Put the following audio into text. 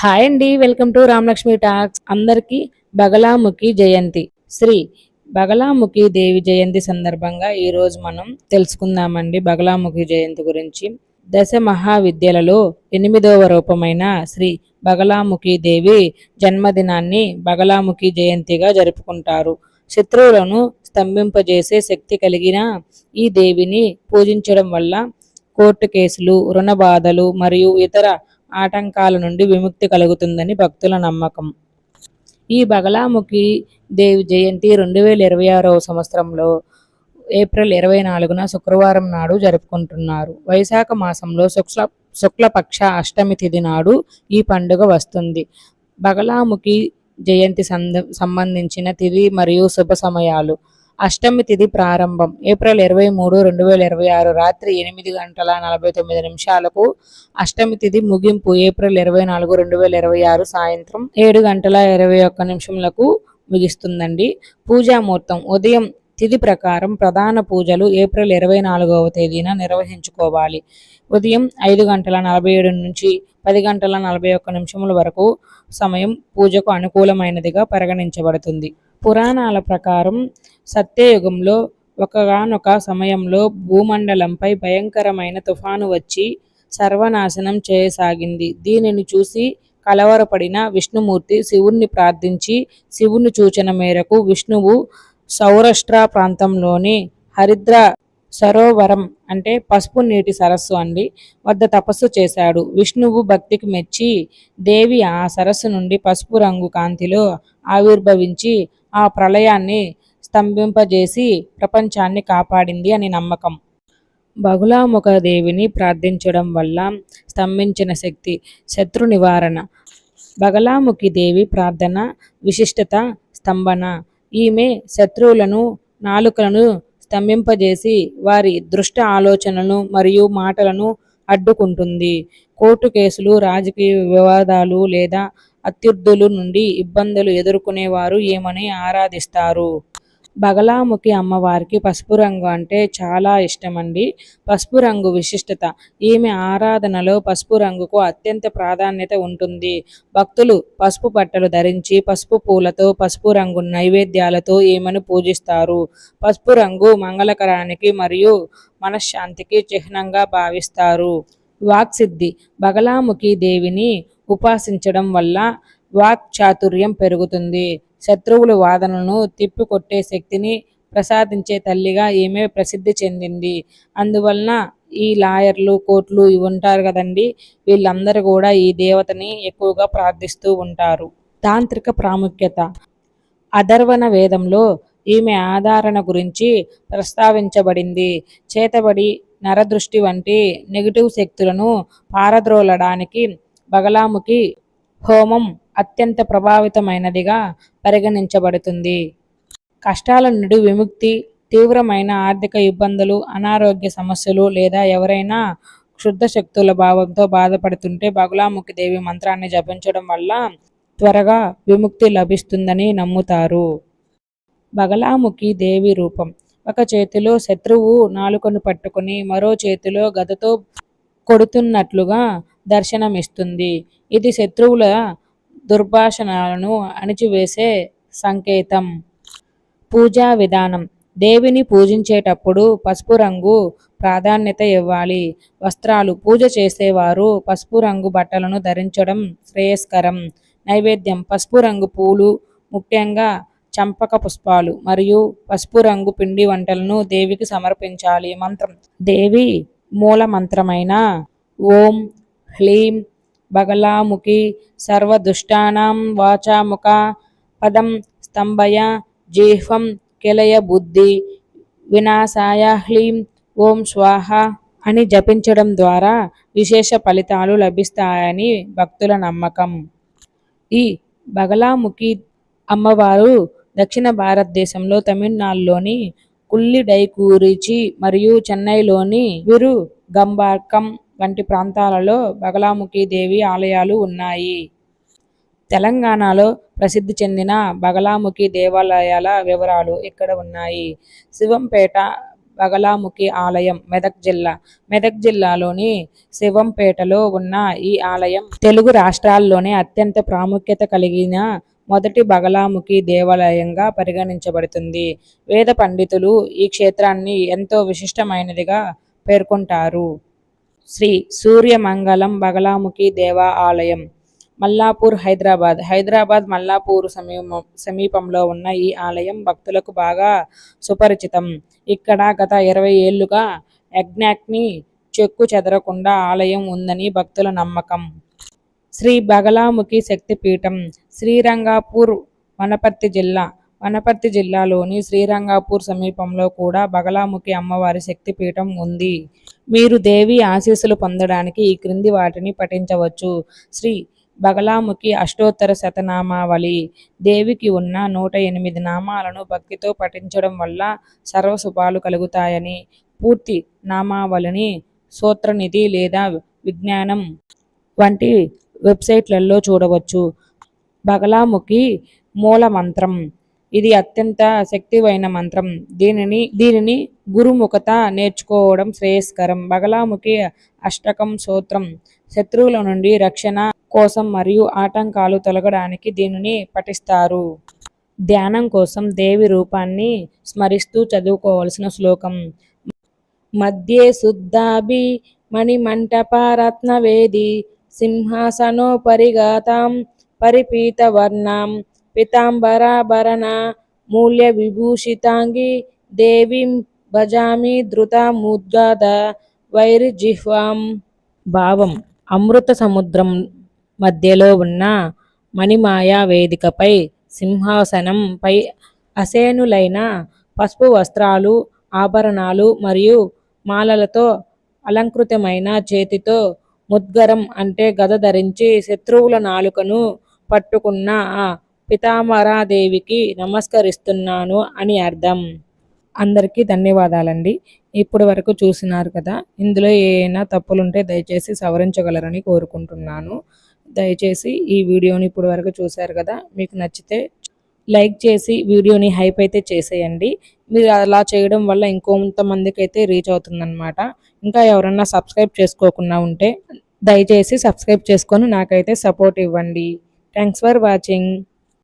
Hi అండి, welcome to Ramalakshmi talks. అందరికీ బగలాముఖి జయంతి. శ్రీ బగలాముఖి దేవి జయంతి సందర్భంగా ఈరోజు మనం తెలుసుకుందామండి బగలాముఖి జయంతి గురించి. దశ మహావిద్యలలో 8వ రూపమైన శ్రీ బగలాముఖి దేవి జన్మదినాన్ని బగలాముఖి జయంతిగా జరుపుకుంటారు. శత్రువులను స్తంభింపజేసే శక్తి కలిగిన ఈ దేవిని పూజించడం వల్ల కోర్టు కేసులు, రుణ బాధలు మరియు ఇతర ఆటంకాల నుండి విముక్తి కలుగుతుందని భక్తుల నమ్మకం. ఈ బగలాముఖి దేవి జయంతి 2026వ సంవత్సరంలో ఏప్రిల్ 24న శుక్రవారం నాడు జరుపుకుంటున్నారు. వైశాఖ మాసంలో శుక్లపక్ష అష్టమి తిథి నాడు ఈ పండుగ వస్తుంది. బగలాముఖి జయంతి సంబంధించిన తిథి మరియు శుభ సమయాలు. అష్టమి తిథి ప్రారంభం ఏప్రిల్ 23, 2026 రాత్రి 8:49 అష్టమి తిథి ముగింపు ఏప్రిల్ 24, 2026 సాయంత్రం 7:21 ముగిస్తుందండి. పూజాముహూర్తం ఉదయం. తిథి ప్రకారం ప్రధాన పూజలు ఏప్రిల్ 24వ తేదీన నిర్వహించుకోవాలి. ఉదయం 5:47 నుంచి 10:41 వరకు సమయం పూజకు అనుకూలమైనదిగా పరిగణించబడుతుంది. పురాణాల ప్రకారం సత్యయుగంలో ఒకగానొక సమయంలో భూమండలంపై భయంకరమైన తుఫాను వచ్చి సర్వనాశనం చేయసాగింది. దీనిని చూసి కలవరపడిన విష్ణుమూర్తి శివుణ్ణి ప్రార్థించి శివుని సూచన మేరకు విష్ణువు సౌరాష్ట్ర ప్రాంతంలోని హరిద్ర సరోవరం అంటే పసుపు నీటి సరస్సు వద్ద తపస్సు చేశాడు. విష్ణువు భక్తికి మెచ్చి దేవి ఆ సరస్సు నుండి పసుపు రంగు కాంతిలో ఆవిర్భవించి ఆ ప్రళయాన్ని స్తంభింపజేసి ప్రపంచాన్ని కాపాడింది అని నమ్మకం. బగలాముఖ దేవిని ప్రార్థించడం వల్ల స్తంభించిన శక్తి. శత్రు నివారణ. బగలాముఖి దేవి ప్రార్థన విశిష్టత స్తంభన. ఈమె శత్రువులను నాలుకలను స్తంభింపజేసి వారి దృష్ట ఆలోచనలను మరియు మాటలను అడ్డుకుంటుంది. కోర్టు కేసులు, రాజకీయ వివాదాలు లేదా అత్యుద్ధుల నుండి ఇబ్బందులు ఎదుర్కొనేవారు ఈమెని ఆరాధిస్తారు. బగలాముఖి అమ్మవారికి పసుపు రంగు అంటే చాలా ఇష్టమండి. పసుపు రంగు విశిష్టత. ఈమె ఆరాధనలో పసుపు రంగుకు అత్యంత ప్రాధాన్యత ఉంటుంది. భక్తులు పసుపు బట్టలు ధరించి పసుపు పూలతో, పసుపు రంగు నైవేద్యాలతో ఈమెను పూజిస్తారు. పసుపు రంగు మంగళకరానికి మరియు మనశ్శాంతికి చిహ్నంగా భావిస్తారు. వాక్సిద్ధి. బగలాముఖి దేవిని ఉపాసించడం వల్ల వాక్ చాతుర్యం పెరుగుతుంది. శత్రువుల వాదనలను తిప్పికొట్టే శక్తిని ప్రసాదించే తల్లిగా ఈమె ప్రసిద్ధి చెందింది. అందువలన ఈ లాయర్లు, కోర్టులు ఉంటారు కదండి, వీళ్ళందరూ కూడా ఈ దేవతని ఎక్కువగా ప్రార్థిస్తూ ఉంటారు. తాంత్రిక ప్రాముఖ్యత. అథర్వణ వేదంలో ఈమె ఆధారణ గురించి ప్రస్తావించబడింది. చేతబడి, నరదృష్టి వంటి నెగిటివ్ శక్తులను పారద్రోలడానికి బగలాముఖి హోమం అత్యంత ప్రభావితమైనదిగా పరిగణించబడుతుంది. కష్టాల నుండి విముక్తి. తీవ్రమైన ఆర్థిక ఇబ్బందులు, అనారోగ్య సమస్యలు లేదా ఎవరైనా క్షుద్ర శక్తుల భావంతో బాధపడుతుంటే బగలాముఖి దేవి మంత్రాన్ని జపించడం వల్ల త్వరగా విముక్తి లభిస్తుందని నమ్ముతారు. బగలాముఖి దేవి రూపం. ఒక చేతిలో శత్రువు నాలుకను పట్టుకుని మరో చేతిలో గదతో కొడుతున్నట్లుగా దర్శనమిస్తుంది. ఇది శత్రువుల దుర్భాషణలను అణిచివేసే సంకేతం. పూజా విధానం. దేవిని పూజించేటప్పుడు పసుపు రంగు ప్రాధాన్యత ఇవ్వాలి. వస్త్రాలు. పూజ చేసేవారు పసుపు రంగు బట్టలను ధరించడం శ్రేయస్కరం. నైవేద్యం. పసుపు రంగు పూలు, ముఖ్యంగా చంపక పుష్పాలు మరియు పసుపు రంగు పిండి వంటలను దేవికి సమర్పించాలి. మంత్రం. దేవి మూల మంత్రమైన ఓం హ్లీం బగలాముఖి సర్వదుష్టానాం వాచాముఖ పదం స్తంభయ జిహ్వం కిలయ బుద్ధి వినాశాయ హ్లీం ఓం స్వాహ అని జపించడం ద్వారా విశేష ఫలితాలు లభిస్తాయని భక్తుల నమ్మకం. ఈ బగలాముఖి అమ్మవారు దక్షిణ భారతదేశంలో తమిళనాడులోని కుల్లిడైకూరిచి మరియు చెన్నైలోని విరుగంబాక్కం వంటి ప్రాంతాలలో బగలాముఖి దేవి ఆలయాలు ఉన్నాయి. తెలంగాణలో ప్రసిద్ధి చెందిన బగలాముఖి దేవాలయాల వివరాలు ఇక్కడ ఉన్నాయి. శివంపేట బగలాముఖి ఆలయం, మెదక్ జిల్లా. మెదక్ జిల్లాలోని శివంపేటలో ఉన్న ఈ ఆలయం తెలుగు రాష్ట్రాల్లోనే అత్యంత ప్రాముఖ్యత కలిగిన మొదటి బగలాముఖి దేవాలయంగా పరిగణించబడుతుంది. వేద పండితులు ఈ క్షేత్రాన్ని ఎంతో విశిష్టమైనదిగా పేర్కొంటారు. శ్రీ సూర్యమంగళం బగలాముఖి దేవా ఆలయం, మల్లాపూర్, హైదరాబాద్. హైదరాబాద్ మల్లాపూర్ సమీపంలో ఉన్న ఈ ఆలయం భక్తులకు బాగా సుపరిచితం. ఇక్కడ గత 20 ఏళ్లుగా యజ్ఞాగ్ని చెక్కు చెదరకుండా ఆలయం ఉందని భక్తుల నమ్మకం. శ్రీ బగలాముఖి శక్తిపీఠం, శ్రీరంగపూర్, వనపర్తి జిల్లా. వనపర్తి జిల్లాలోని శ్రీరంగపూర్ సమీపంలో కూడా బగలాముఖి అమ్మవారి శక్తిపీఠం ఉంది. మీరు దేవి ఆశీస్సులు పొందడానికి ఈ క్రింది వాటిని పఠించవచ్చు. శ్రీ బగలాముఖి అష్టోత్తర శతనామావళి. దేవికి ఉన్న 108 నామాలను భక్తితో పఠించడం వల్ల సర్వశుభాలు కలుగుతాయని, పూర్తి నామావళిని సూత్రనిధి లేదా విజ్ఞానం వంటి వెబ్సైట్లలో చూడవచ్చు. బగలాముఖి మూల మంత్రం. ఇది అత్యంత శక్తివైన మంత్రం. దీనిని గురుముఖత నేర్చుకోవడం శ్రేయస్కరం. బగలాముఖి అష్టకం సూత్రం. శత్రువుల నుండి రక్షణ కోసం మరియు ఆటంకాలు తొలగడానికి దీనిని పఠిస్తారు. ధ్యానం కోసం దేవి రూపాన్ని స్మరిస్తూ చదువుకోవలసిన శ్లోకం. మధ్యే శుద్ధాభి మణిమంటపరత్నవేది సింహాసనోపరిగతాం పరిపీతవర్ణాం పీతాంబరాభరణ మూల్య విభూషితాంగి దేవీం భజామి ధృతముద్గద వైరిజిహ్వాం. భావం: అమృత సముద్రం మధ్యలో ఉన్న మణిమాయా వేదికపై సింహాసనంపై అసేనులైన, పసుపు వస్త్రాలు, ఆభరణాలు మరియు మాలలతో అలంకృతమైన, చేతితో ముద్గరం అంటే గద ధరించి శత్రువుల నాలుకను పట్టుకున్న ఆ పీతాంబరాదేవికి నమస్కరిస్తున్నాను అని అర్థం. అందరికీ ధన్యవాదాలండి. ఇప్పటి వరకు చూసినారు కదా. ఇందులో ఏమైనా తప్పులుంటే దయచేసి సవరించగలరని కోరుకుంటున్నాను. దయచేసి ఈ వీడియోని ఇప్పటి వరకు చూశారు కదా. మీకు నచ్చితే లైక్ చేసి వీడియోని హైప్ అయితే చేసేయండి. మీరు అలా చేయడం వల్ల ఇంకొంతమందికి అయితే రీచ్ అవుతుందన్నమాట. ఇంకా ఎవరన్నా సబ్స్క్రైబ్ చేసుకోకుండా ఉంటే దయచేసి సబ్స్క్రైబ్ చేసుకొని నాకైతే సపోర్ట్ ఇవ్వండి. Thanks for watching.